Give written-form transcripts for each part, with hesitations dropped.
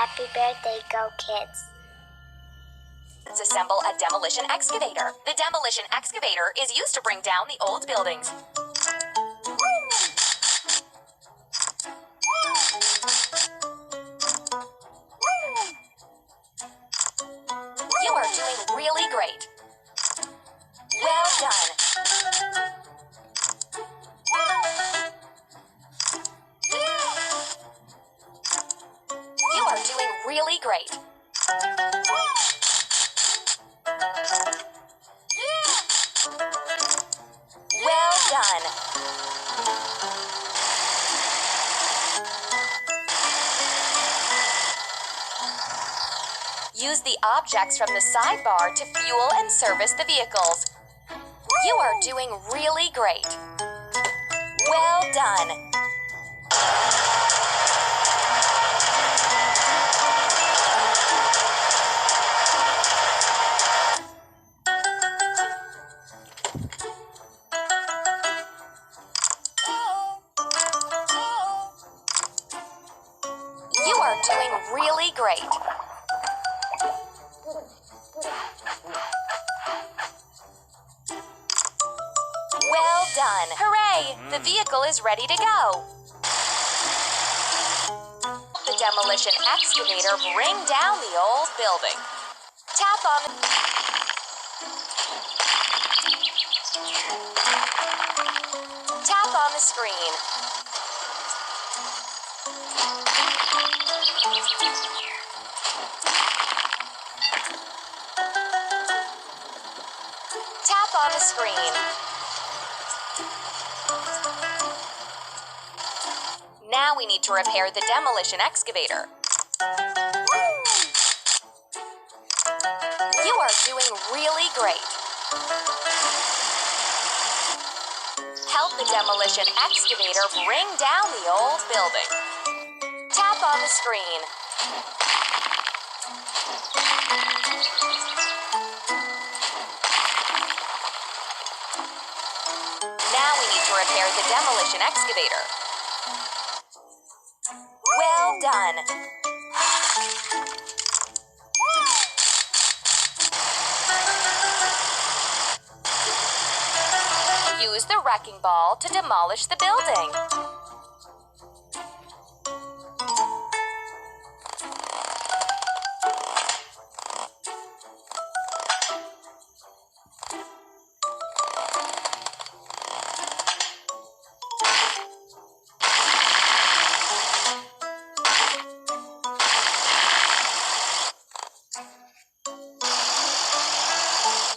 Happy birthday, Go Kids. Let's assemble a demolition excavator. The demolition excavator is used to bring down the old buildings. You are doing really great. Well done. You are doing really great. Well done. Use the objects from the sidebar to fuel and service the vehicles. You are doing really great. Well done. You are doing really great. Well done. Hooray! The vehicle is ready to go. The demolition excavator bring down the old building. Tap on the... Tap on the screen. Tap on the screen. Now we need to repair the demolition excavator. You are doing really great. Help the demolition excavator bring down the old building. Tap on the screen. Now we need to repair the demolition excavator. Well done. Use the wrecking ball to demolish the building.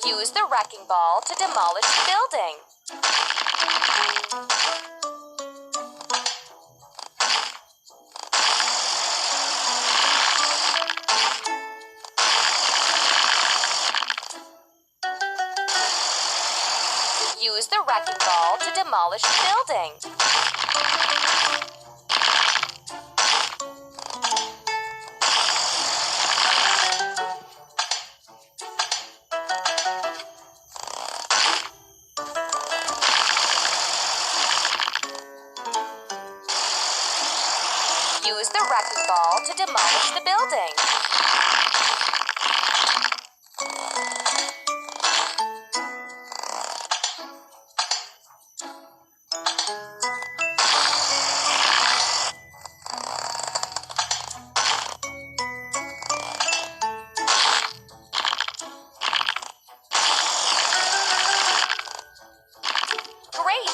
Use the wrecking ball to demolish the building. Use the wrecking ball to demolish the building. Use the wrecking ball to demolish the building.